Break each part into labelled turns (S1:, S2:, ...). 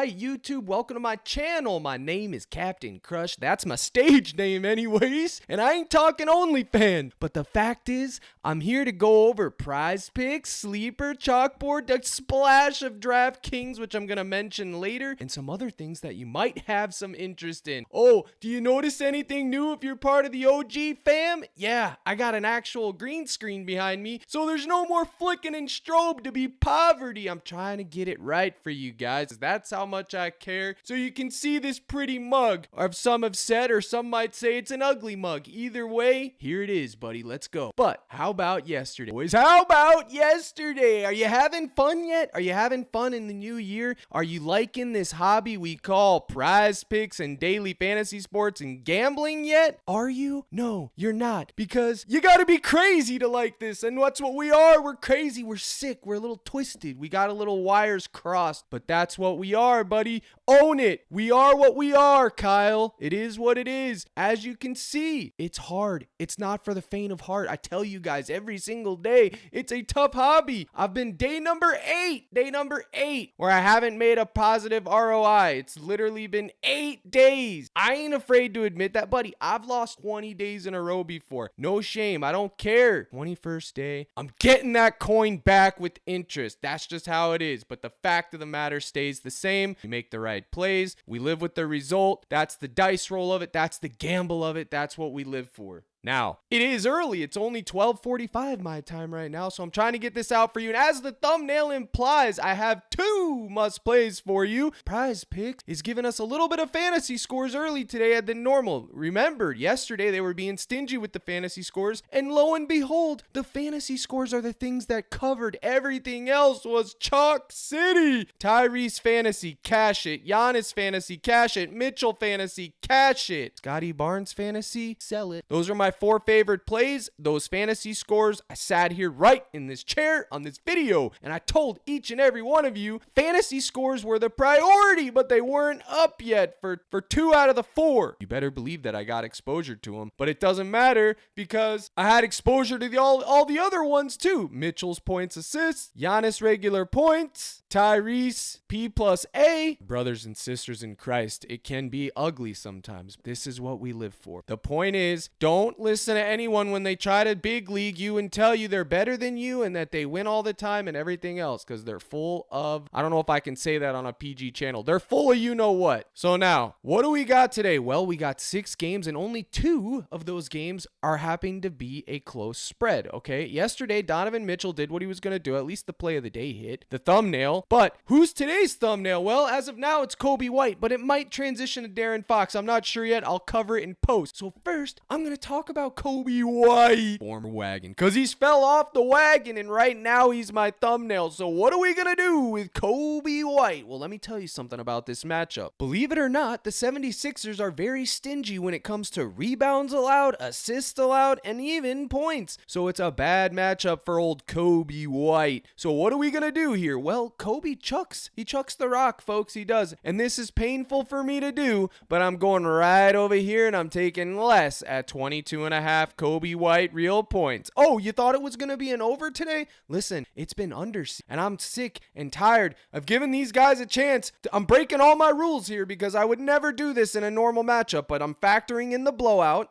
S1: Hi, YouTube. Welcome to my channel. My name is Captain Crush. That's my stage name anyways. And I ain't talking OnlyFans. But the fact is, I'm here to go over PrizePicks, Sleeper, Chalkboard, the splash of DraftKings, which I'm going to mention later, and some other things that you might have some interest in. Oh, do you notice anything new if you're part of the OG fam? Yeah, I got an actual green screen behind me, so there's no more flicking and strobe to be poverty. I'm trying to get it right for you guys. That's how much I care. So you can see this pretty mug, or some have said, or some might say it's an ugly mug. Either way, here it is, buddy. Let's go. But how about yesterday? Boys, how about yesterday? Are you having fun yet? Are you having fun in the new year? Are you liking this hobby we call PrizePicks and daily fantasy sports and gambling yet? Are you? No, you're not, because you gotta be crazy to like this, and that's what we are. We're crazy, we're sick, we're a little twisted, we got a little wires crossed, but that's what we are, buddy. Own it. We are what we are, Kyle. It is what it is. As you can see, it's hard. It's not for the faint of heart. I tell you guys every single day, it's a tough hobby. I've been day number eight, where I haven't made a positive ROI. It's literally been 8 days. I ain't afraid to admit that, buddy. I've lost 20 days in a row before. No shame. I don't care. 21st day, I'm getting that coin back with interest. That's just how it is. But the fact of the matter stays the same. We make the right plays. We live with the result. That's the dice roll of it. That's the gamble of it. That's what we live for. Now, it is early. It's only 12:45 my time right now, so I'm trying to get this out for you. And as the thumbnail implies, I have 2 must plays for you. PrizePicks is giving us a little bit of fantasy scores early today than normal. Remember, yesterday they were being stingy with the fantasy scores, and lo and behold, the fantasy scores are the things that covered. Everything else was chalk city. Tyrese fantasy, cash it. Giannis fantasy, cash it. Mitchell fantasy, cash it. Scotty Barnes fantasy, sell it. Those are my 4 favorite plays. Those fantasy scores, I sat here right in this chair on this video, and I told each and every one of you fantasy scores were the priority, but they weren't up yet for 2 out of the 4. You better believe that I got exposure to them, but it doesn't matter because I had exposure to all the other ones too. Mitchell's points, assists, Giannis regular points, Tyrese P+A. Brothers and sisters in Christ, it can be ugly sometimes. This is what we live for. The point is, don't listen to anyone when they try to big league you and tell you they're better than you and that they win all the time and everything else, because they're full of, I don't know if I can say that on a PG channel. They're full of you know what. So now, what do we got today? Well, we got 6 games, and only 2 of those games are happening to be a close spread, okay? Yesterday, Donovan Mitchell did what he was going to do. At least the play of the day hit, the thumbnail. But who's today's thumbnail? Well, as of now, it's Kobe White, but it might transition to Darren Fox. I'm not sure yet. I'll cover it in post. So first, I'm going to talk about Kobe White, former wagon, because he's fell off the wagon, and right now he's my thumbnail. So what are we going to do with Kobe White? Well, let me tell you something about this matchup. Believe it or not, the 76ers are very stingy when it comes to rebounds allowed, assists allowed, and even points. So it's a bad matchup for old Kobe White. So what are we going to do here? Well, Kobe chucks. He chucks the rock, folks. He does. And this is painful for me to do, but I'm going right over here and I'm taking less at 22.5 Kobe White real points. Oh, you thought it was going to be an over today? Listen, it's been under, and I'm sick and tired of giving these guys a chance. I'm breaking all my rules here because I would never do this in a normal matchup, but I'm factoring in the blowout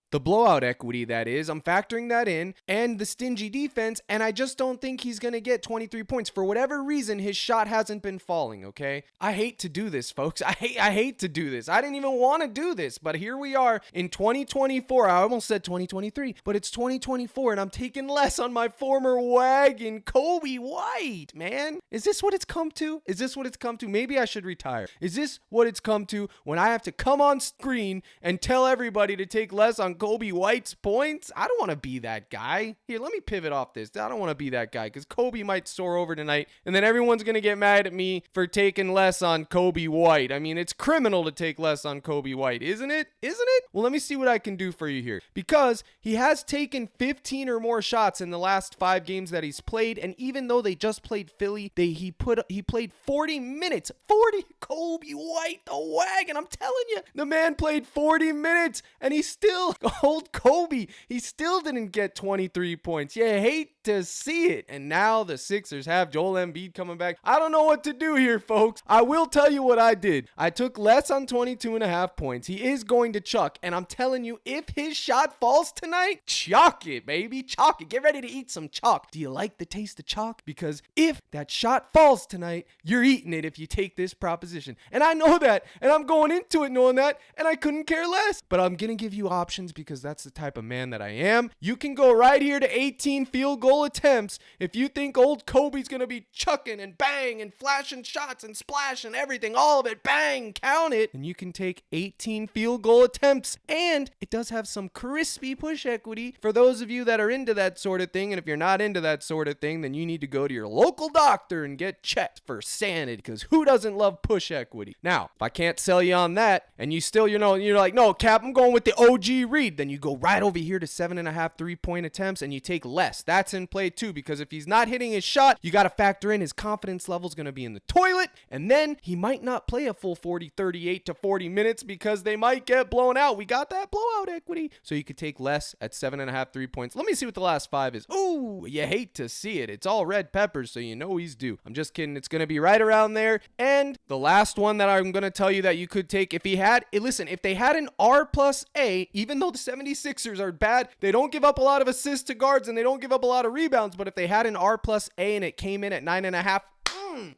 S1: equity, that is. I'm factoring that in, and the stingy defense, and I just don't think he's going to get 23 points. For whatever reason, his shot hasn't been falling, okay? I hate to do this, folks. I hate to do this. I didn't even want to do this, but here we are in 2024. I almost said 2023, but it's 2024, and I'm taking less on my former wagon, Kobe White, man. Is this what it's come to? Is this what it's come to? Maybe I should retire. Is this what it's come to when I have to come on screen and tell everybody to take less on Kobe White's points? I don't want to be that guy. Here, let me pivot off this. I don't want to be that guy because Kobe might soar over tonight, and then everyone's going to get mad at me for taking less on Kobe White. I mean, it's criminal to take less on Kobe White, isn't it? Isn't it? Well, let me see what I can do for you here, because he has taken 15 or more shots in the last 5 games that he's played, and even though they just played Philly, he played 40 minutes. 40. Kobe White, the wagon. I'm telling you, the man played 40 minutes, and he still, old Kobe, he still didn't get 23 points. You hate to see it. And now the Sixers have Joel Embiid coming back. I don't know what to do here, folks. I will tell you what I did. I took less on 22.5 points. He is going to chuck. And I'm telling you, if his shot falls tonight, chalk it, baby. Chalk it. Get ready to eat some chalk. Do you like the taste of chalk? Because if that shot falls tonight, you're eating it if you take this proposition. And I know that. And I'm going into it knowing that. And I couldn't care less. But I'm going to give you options because that's the type of man that I am. You can go right here to 18 field goal attempts. If you think old Kobe's going to be chucking and bang and flashing shots and splash and everything, all of it, bang, count it. And you can take 18 field goal attempts. And it does have some crispy push equity for those of you that are into that sort of thing. And if you're not into that sort of thing, then you need to go to your local doctor and get checked for sanity, because who doesn't love push equity? Now, if I can't sell you on that and you still, you're like, no, Cap, I'm going with the OG read, then you go right over here to 7.5 3-point attempts and you take less. That's in play too, because if he's not hitting his shot, you got to factor in his confidence level is going to be in the toilet, and then he might not play a full 38 to 40 minutes because they might get blown out. We got that blowout equity. So you could take less at 7.5 3 points. Let me see what the last 5 is. Ooh, you hate to see it. It's all red peppers, so you know he's due. I'm just kidding. It's going to be right around there. And the last one that I'm going to tell you that you could take, if he had, listen, if they had an R plus A, even though the 76ers are bad, they don't give up a lot of assists to guards and they don't give up a lot of rebounds, but if they had an R plus A and it came in at 9.5,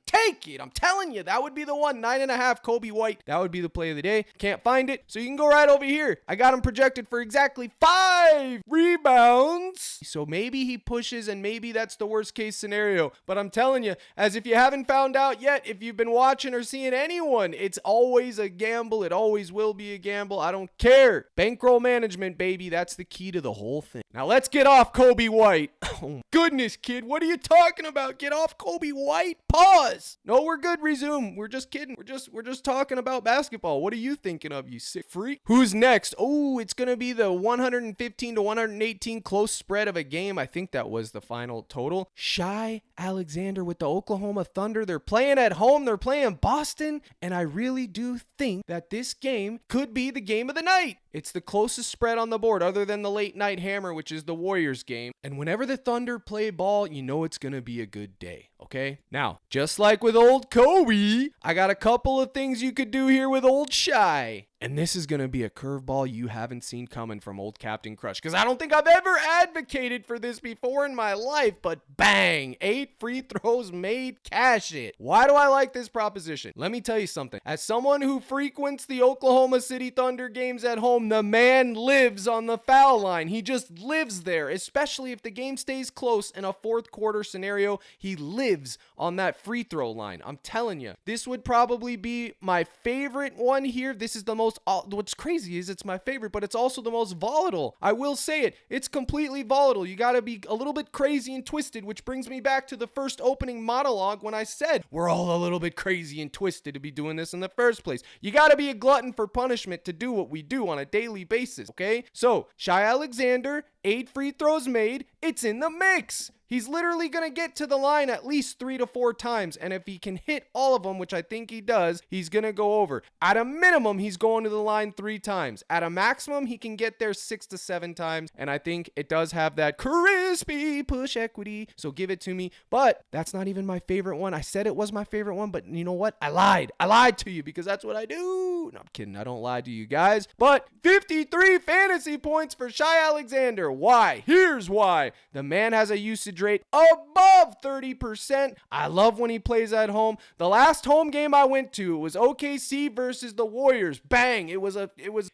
S1: take it. I'm telling you, that would be the one. 9.5 Kobe White. That would be the play of the day. Can't find it, so you can go right over here. I got him projected for exactly 5 rebounds. So maybe he pushes and maybe that's the worst case scenario. But I'm telling you, as if you haven't found out yet, if you've been watching or seeing anyone, it's always a gamble. It always will be a gamble. I don't care. Bankroll management, baby. That's the key to the whole thing. Now let's get off Kobe White. Oh, goodness, kid. What are you talking about? Get off Kobe White? Pause. No, we're good. Resume. We're just kidding. We're just talking about basketball. What are you thinking of, you sick freak? Who's next? Oh, it's going to be the 115 to 118 close spread of a game. I think that was the final total. Shai Alexander with the Oklahoma Thunder. They're playing at home. They're playing Boston. And I really do think that this game could be the game of the night. It's the closest spread on the board other than the late night hammer, which is the Warriors game. And whenever the Thunder play ball, you know it's going to be a good day. Okay? Now, just like with old Kobe, I got a couple of things you could do here with old Shai. And this is going to be a curveball you haven't seen coming from old Captain Crush, because I don't think I've ever advocated for this before in my life, but bang, 8 free throws made, cash it. Why do I like this proposition? Let me tell you something. As someone who frequents the Oklahoma City Thunder games at home, the man lives on the foul line. He just lives there, especially if the game stays close in a fourth quarter scenario. He lives on that free throw line. I'm telling you, this would probably be my favorite one here. This is the most, what's crazy is it's my favorite, but it's also the most volatile. I will say it. It's completely volatile. You got to be a little bit crazy and twisted, which brings me back to the first opening monologue when I said we're all a little bit crazy and twisted to be doing this in the first place. You got to be a glutton for punishment to do what we do on a daily basis, okay? So, Shai Alexander, 8 free throws made. It's in the mix. He's literally going to get to the line at least 3 to 4 times. And if he can hit all of them, which I think he does, he's going to go over. At a minimum, he's going to the line 3 times. At a maximum, he can get there 6 to 7 times. And I think it does have that crispy push equity. So give it to me. But that's not even my favorite one. I said it was my favorite one, but you know what? I lied. I lied to you because that's what I do. No, I'm kidding. I don't lie to you guys. But 53 fantasy points for Shai Alexander. Why? Here's why. The man has a usage rate above 30%. I love when he plays at home. The last home game I went to, it was OKC versus the Warriors. Bang.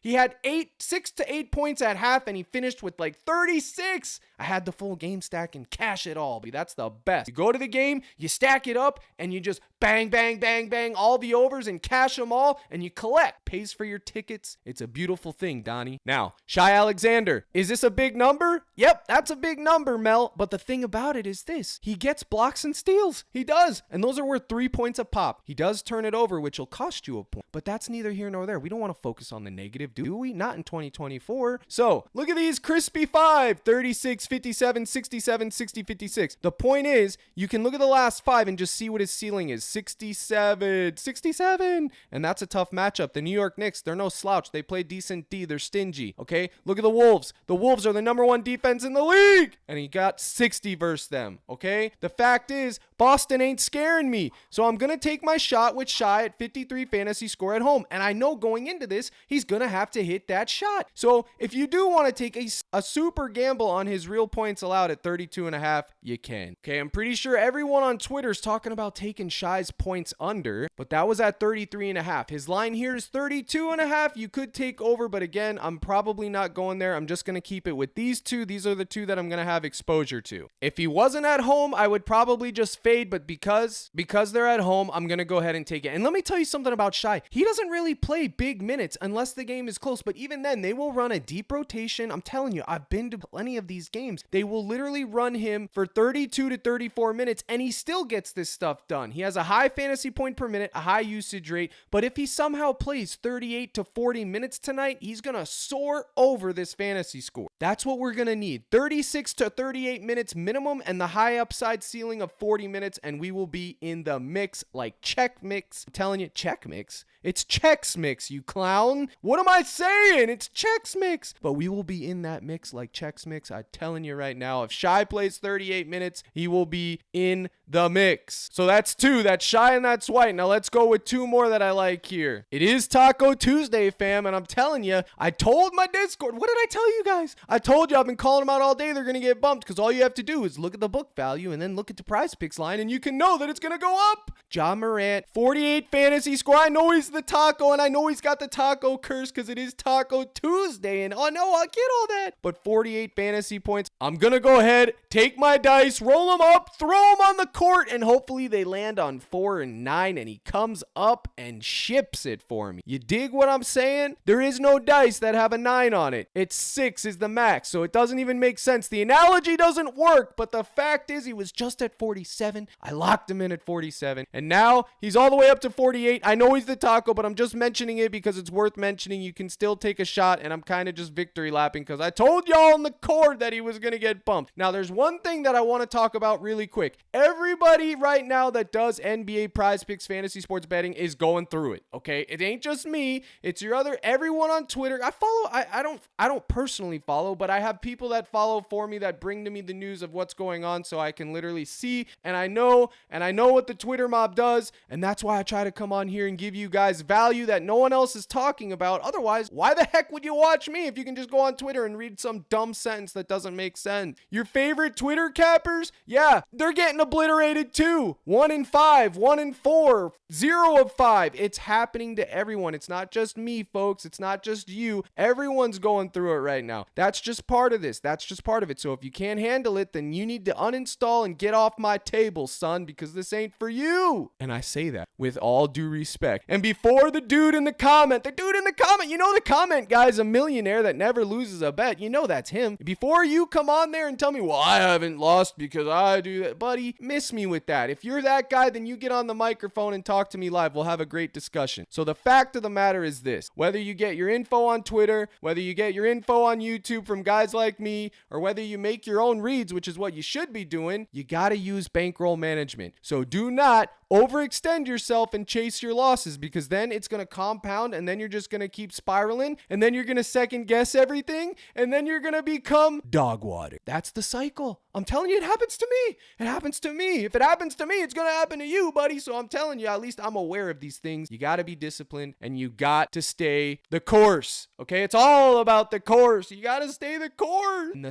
S1: He had 6 to 8 points at half and he finished with like 36. I had the full game stack and cash it all. That's the best. You go to the game, you stack it up and you just bang, bang, bang, bang, all the overs and cash them all and you collect. Pays for your tickets. It's a beautiful thing, Donnie. Now, Shai Alexander, is this a big number? Yep, that's a big number, Mel. But the thing about it is this. He gets blocks and steals. He does. And those are worth 3 points a pop. He does turn it over, which will cost you a point. But that's neither here nor there. We don't want to focus on the negative, do we? Not in 2024. So, look at these crispy 5, 36, 57, 67, 60, 56. The point is, you can look at the last 5 and just see what his ceiling is. 67, 67. And that's a tough matchup. The New York Knicks, they're no slouch. They play decent D. They're stingy. Okay? Look at the Wolves. The Wolves are the number 1 defense in the league. And he got 60 versus them, okay? The fact is, Boston ain't scaring me. So I'm going to take my shot with Shy at 53 fantasy score at home. And I know going into this, he's going to have to hit that shot. So if you do want to take a super gamble on his real points allowed at 32.5, you can. Okay, I'm pretty sure everyone on Twitter's talking about taking Shy's points under, but that was at 33.5. His line here is 32.5. You could take over, but again, I'm probably not going there. I'm just going to keep it with these two. These are the two that I'm going to have exposure to. If he wasn't at home, I would probably just fade, but because they're at home, I'm going to go ahead and take it. And let me tell you something about Shy. He doesn't really play big minutes unless the game is close, but even then, they will run a deep rotation. I'm telling you, I've been to plenty of these games. They will literally run him for 32 to 34 minutes, and he still gets this stuff done. He has a high fantasy point per minute, a high usage rate, but if he somehow plays 38 to 40 minutes tonight, he's going to soar over this fantasy score. That's what we're going to need. 36 to 38 minutes minimum and the high upside ceiling of 40 minutes, and we will be in the mix like check mix. I'm telling you, check mix. It's Chex Mix, you clown. What am I saying? It's Chex Mix. But we will be in that mix like Chex Mix. I'm telling you right now, if Shy plays 38 minutes, he will be in the mix. So that's 2. That's Shy and that's White. Now let's go with 2 more that I like here. It is Taco Tuesday, fam. And I'm telling you, I told my Discord. What did I tell you guys? I told you I've been calling them out all day. They're going to get bumped because all you have to do is look at the book value and then look at the PrizePicks line and you can know that it's going to go up. Ja Morant, 48 fantasy score. I know he's the taco, and I know he's got the taco curse because it is Taco Tuesday, and oh no, I get all that. But 48 fantasy points. I'm going to go ahead, take my dice, roll them up, throw them on the court, and hopefully they land on 4 and 9, and he comes up and ships it for me. You dig what I'm saying? There is no dice that have a 9 on it. It's 6 is the max, so it doesn't even make sense. The analogy doesn't work, but the fact is he was just at 47. I locked him in at 47, and now he's all the way up to 48. I know he's the taco, but I'm just mentioning it because it's worth mentioning. You can still take a shot, and I'm kind of just victory lapping because I told y'all on the cord that he was going to get bumped. Now, there's one thing that I want to talk about really quick. Everybody right now that does NBA PrizePicks fantasy sports betting is going through it, okay? It ain't just me. It's everyone on Twitter. I don't personally follow, but I have people that follow for me that bring to me the news of what's going on so I can literally see, and I know what the Twitter mob does, and that's why I try to come on here and give you guys value that no one else is talking about. Otherwise, why the heck would you watch me if you can just go on Twitter and read some dumb sentence that doesn't make sense? Your favorite Twitter cappers? Yeah, they're getting obliterated too. 1 in 5, 1 in 4, 0 of 5. It's happening to everyone. It's not just me, folks. It's not just you. Everyone's going through it right now. That's just part of this. That's just part of it. So if you can't handle it, then you need to uninstall and get off my table, son, because this ain't for you. And I say that with all due respect. And before the dude in the comment, you know the comment guy's a millionaire that never loses a bet. You know that's him. Before you come on there and tell me, well, I haven't lost because I do that. Buddy, miss me with that. If you're that guy, then you get on the microphone and talk to me live. We'll have a great discussion. So the fact of the matter is this. Whether you get your info on Twitter, whether you get your info on YouTube from guys like me, or whether you make your own reads, which is what you should be doing, you got to use bankroll management. So do not overextend yourself and chase your losses, because then it's going to compound, and then you're just going to keep spiraling, and then you're going to second guess everything, and then you're going to become dog water. That's the cycle. I'm telling you, it happens to me. It happens to me. If it happens to me, it's going to happen to you, buddy. So I'm telling you, at least I'm aware of these things. You got to be disciplined, and you got to stay the course. Okay? It's all about the course. You got to stay the course. And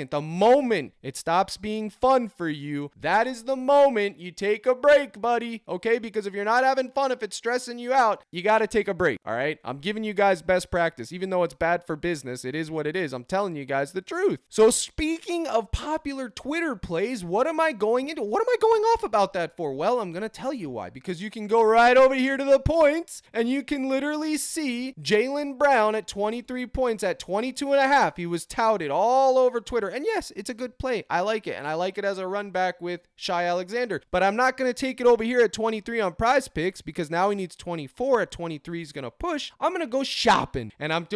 S1: the moment it stops being fun for you, that is the moment you take a break, buddy. Okay? Because if you're not having fun, if it's stressing you out, you got to take a break. All right? I'm giving you guys best practice. Even though it's bad for business, it is what it is. I'm telling you guys the truth. So speaking of popular Twitter plays, what am I going into? What am I going off about that for? Well, I'm going to tell you why. Because you can go right over here to the points, and you can literally see Jaylen Brown at 23 points at 22.5. He was touted all over Twitter. And yes, it's a good play. I like it. And I like it as a run back with Shai Alexander. But I'm not going to take it over here here at 23 on PrizePicks because now he needs 24. At 23, he's going to push. I'm going to go shopping. And I'm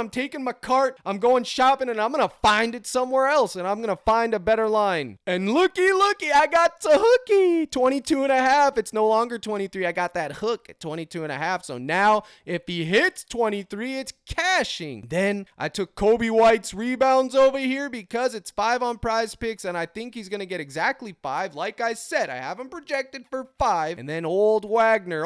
S1: taking my cart. I'm going shopping and I'm going to find it somewhere else. And I'm going to find a better line. And looky, I got the hooky. 22 and a half. It's no longer 23. I got that hook at 22 and a half. So now if he hits 23, it's cashing. Then I took Kobe White's rebounds over here because it's 5 on PrizePicks. And I think he's going to get exactly 5. Like I said, I have him projected for 5. And then old Wagner,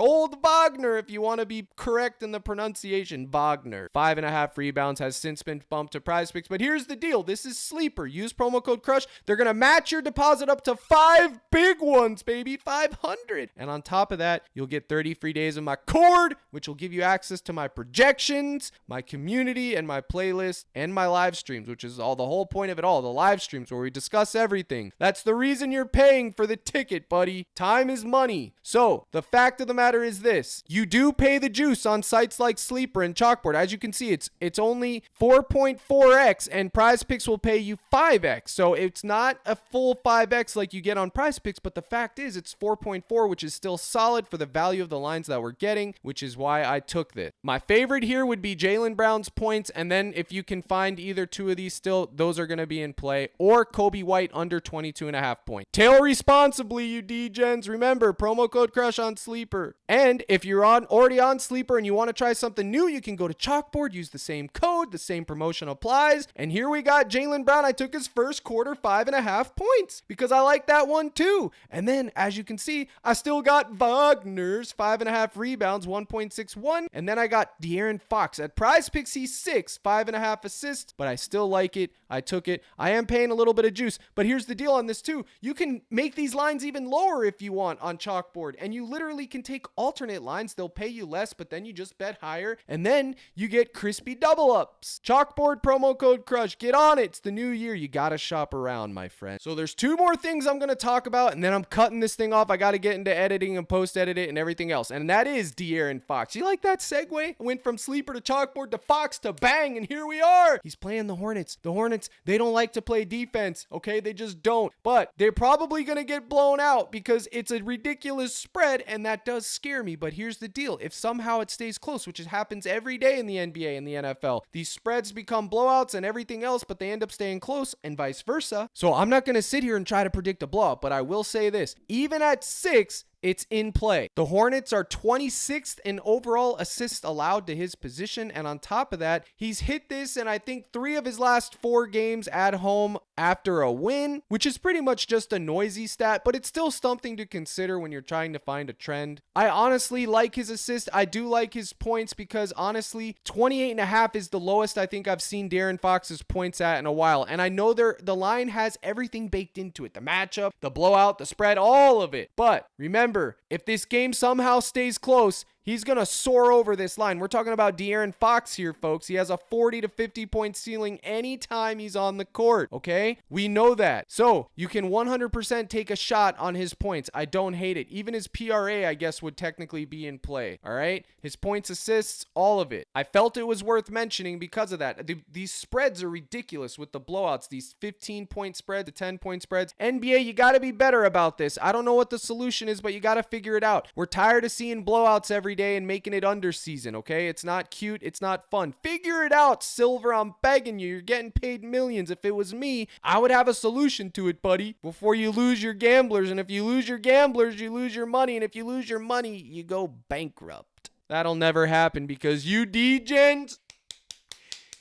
S1: if you want to be correct in the pronunciation, Wagner. 5.5 rebounds has since been bumped to PrizePicks. But here's the deal. This is sleeper. Use promo code CRUSH. They're going to match your deposit up to 5 big ones, baby. 500. And on top of that, you'll get 30 free days of my cord, which will give you access to my projections, my community, and my playlist, and my live streams, which is the whole point of it all. The live streams where we discuss everything. That's the reason you're paying for the ticket, buddy. Time is money. So the fact of the matter is this. You do pay the juice on sites like Sleeper and Chalkboard. As you can see, it's only 4.4x and PrizePicks will pay you 5x. So it's not a full 5x like you get on PrizePicks, but the fact is it's 4.4, which is still solid for the value of the lines that we're getting, which is why I took this. My favorite here would be Jaylen Brown's points, and then if you can find either two of these still, those are going to be in play, or Kobe White under 22.5 points. Tail responsibly, you D-gens. Remember, promo code CRUSH on Sleeper. And if you're already on Sleeper and you want to try something new, you can go to Chalkboard, use the same code, the same promotion applies, and here we got Jaylen Brown. I took his first quarter 5.5 points because I like that one too. And then, as you can see, I still got Wagner's 5.5 rebounds, 1.61, and then I got De'Aaron Fox. At PrizePicks, he's 6, 5.5 assists, but I still like it. I took it. I am paying a little bit of juice, but here's the deal on this too. You can make these lines even lower if you want on Chalkboard, and you literally can take alternate lines. They'll pay you less, but then you just bet higher, and then you get crispy double ups. Chalkboard promo code CRUSH. Get on it. It's the new year. You gotta shop around, my friend. So there's 2 more things I'm gonna talk about, and then I'm cutting this thing off. I gotta get into editing and post-edit it and everything else, and that is De'Aaron Fox. You like that segue? I went from Sleeper to Chalkboard to Fox to bang, and here we are. He's playing the Hornets. The Hornets, they don't like to play defense, okay? They just don't. But they're probably gonna get blown out because it's a ridiculous spread, and that does scare me. But here's the deal. If somehow it stays close, which happens every day in the NBA and the NFL, these spreads become blowouts and everything else, but they end up staying close and vice versa. So I'm not going to sit here and try to predict a blowout, but I will say this. Even at 6, it's in play. The Hornets are 26th in overall assists allowed to his position. And on top of that, he's hit this in I think 3 of his last 4 games at home after a win, which is pretty much just a noisy stat, but it's still something to consider when you're trying to find a trend. I honestly like his assist. I do like his points because honestly, 28.5 is the lowest I think I've seen De'Aaron Fox's points at in a while. And I know the line has everything baked into it. The matchup, the blowout, the spread, all of it. But remember, if this game somehow stays close, he's going to soar over this line. We're talking about De'Aaron Fox here, folks. He has a 40 to 50 point ceiling anytime he's on the court, okay? We know that. So you can 100% take a shot on his points. I don't hate it. Even his PRA, I guess, would technically be in play, all right? His points, assists, all of it. I felt it was worth mentioning because of that. These spreads are ridiculous with the blowouts, these 15-point spreads, the 10-point spreads. NBA, you got to be better about this. I don't know what the solution is, but you got to figure it out. We're tired of seeing blowouts every day and making it under season, okay? It's not cute. It's not fun. Figure it out, Silver. I'm begging you. You're getting paid millions. If it was me, I would have a solution to it, buddy, before you lose your gamblers. And if you lose your gamblers, you lose your money. And if you lose your money, you go bankrupt. That'll never happen because you D-gens,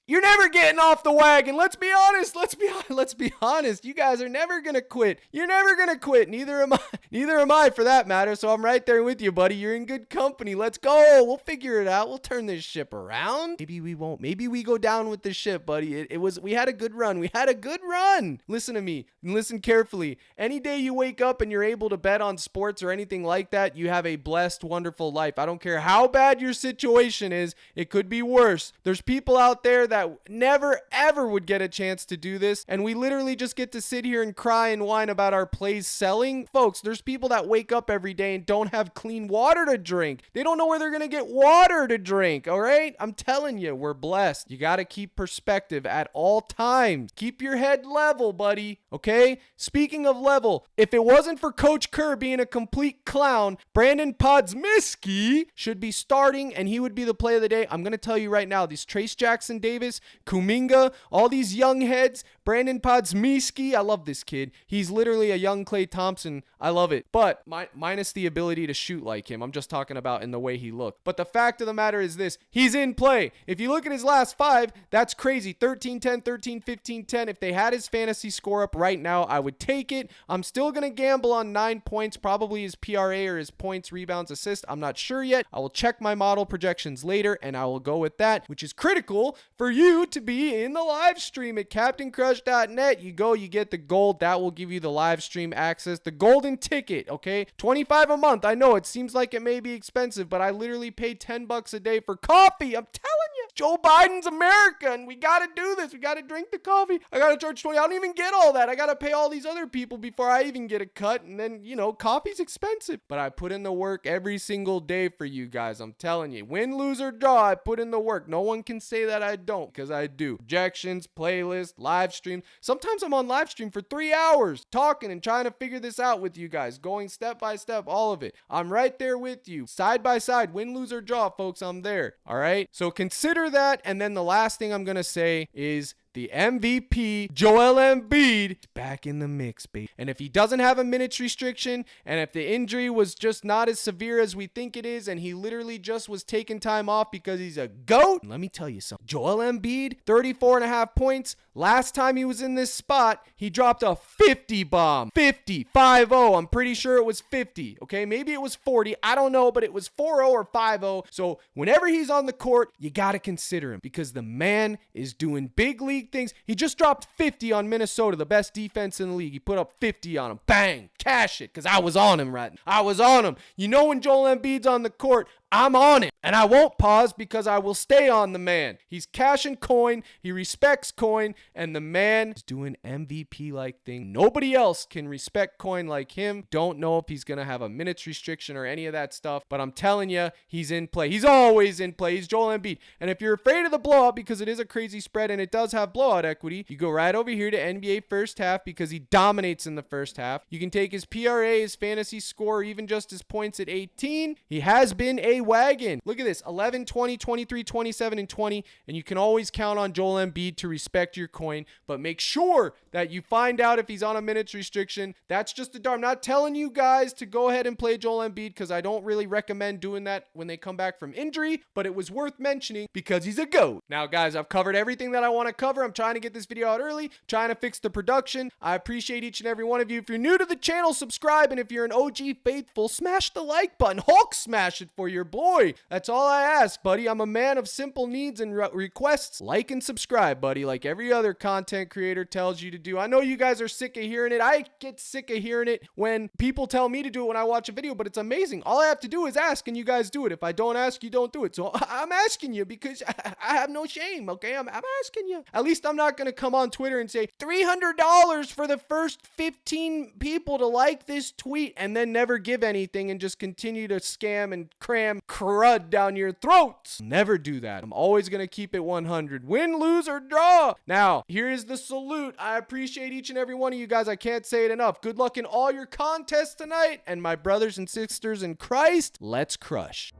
S1: you're never getting off the wagon. Let's be honest. Let's be honest. You guys are never going to quit. You're never going to quit. Neither am I. Neither am I for that matter. So I'm right there with you, buddy. You're in good company. Let's go. We'll figure it out. We'll turn this ship around. Maybe we won't. Maybe we go down with the ship, buddy. We had a good run. We had a good run. Listen to me and listen carefully. Any day you wake up and you're able to bet on sports or anything like that, you have a blessed, wonderful life. I don't care how bad your situation is. It could be worse. There's people out there that never ever would get a chance to do this, and we literally just get to sit here and cry and whine about our plays selling. Folks, there's people that wake up every day and don't have clean water to drink. They don't know where they're gonna get water to drink. All right, I'm telling you, we're blessed. You got to keep perspective at all times. Keep your head level, buddy. Okay, speaking of level, if it wasn't for Coach Kerr being a complete clown, Brandon Podziemski should be starting and he would be the play of the day. I'm gonna tell you right now, these Trace Jackson Davis, Kuminga, all these young heads, Brandon Podziemski, I love this kid. He's literally a young Klay Thompson. I love it. But minus the ability to shoot like him. I'm just talking about in the way he looked. But the fact of the matter is this, he's in play. If you look at his last 5, that's crazy. 13-10, 13-15-10. If they had his fantasy score up right now, I would take it. I'm still going to gamble on 9 points, probably his PRA or his points, rebounds, assists. I'm not sure yet. I will check my model projections later, and I will go with that, which is critical for you to be in the live stream at CaptainCrush.net. You go, you get the gold. That will give you the live stream access, the golden ticket, okay? $25 a month. I know it seems like it may be expensive, but I literally pay $10 a day for coffee. I'm telling you, Joe Biden's America, and we got to do this. We got to drink the coffee. I got to charge $20. I don't even get all that. I got to pay all these other people before I even get a cut, and then, you know, coffee's expensive. But I put in the work every single day for you guys. I'm telling you, win, lose, or draw, I put in the work. No one can say that I don't, because I do. Projections, playlist, live stream. Sometimes I'm on live stream for 3 hours talking and trying to figure this out with you guys, going step by step, all of it. I'm right there with you, side by side, win, lose, or draw, folks. I'm there. All right. So consider that. And then the last thing I'm going to say is the MVP, Joel Embiid, is back in the mix, baby. And if he doesn't have a minutes restriction, and if the injury was just not as severe as we think it is, and he literally just was taking time off because he's a GOAT, let me tell you something. Joel Embiid, 34.5 points. Last time he was in this spot, he dropped a 50 bomb. 50, 5-0. I'm pretty sure it was 50, okay? Maybe it was 40. I don't know, but it was 4-0 or 5-0. So whenever he's on the court, you got to consider him because the man is doing big league things. He just dropped 50 on Minnesota, the best defense in the league. He put up 50 on him. Bang, cash it, because I was on him right now. I was on him. You know when Joel Embiid's on the court, I'm on it. And I won't pause because I will stay on the man. He's cashing coin. He respects coin. And the man is doing MVP-like thing. Nobody else can respect coin like him. Don't know if he's going to have a minutes restriction or any of that stuff. But I'm telling you, he's in play. He's always in play. He's Joel Embiid. And if you're afraid of the blowout because it is a crazy spread and it does have blowout equity, you go right over here to NBA first half because he dominates in the first half. You can take his PRA, his fantasy score, even just his points at 18. He has been a wagon. Look at this, 11, 20, 23, 27, and 20, and you can always count on Joel Embiid to respect your coin, but make sure that you find out if he's on a minutes restriction. That's just a dart. I'm not telling you guys to go ahead and play Joel Embiid because I don't really recommend doing that when they come back from injury, but it was worth mentioning because he's a GOAT. Now, guys, I've covered everything that I want to cover. I'm trying to get this video out early, trying to fix the production. I appreciate each and every one of you. If you're new to the channel, subscribe, and if you're an OG faithful, smash the like button. Hulk smash it for your boy. That's all I ask, buddy. I'm a man of simple needs and requests. Like and subscribe, buddy, like every other content creator tells you to do. I know you guys are sick of hearing it. I get sick of hearing it when people tell me to do it when I watch a video, but it's amazing. All I have to do is ask and you guys do it. If I don't ask, you don't do it. So I'm asking you because I have no shame, okay? I'm asking you. At least I'm not going to come on Twitter and say $300 for the first 15 people to like this tweet and then never give anything and just continue to scam and cram crud down your throats. Never do that. I'm always going to keep it 100. Win, lose, or draw. Now, here is the salute. I appreciate each and every one of you guys. I can't say it enough. Good luck in all your contests tonight. And my brothers and sisters in Christ, let's crush.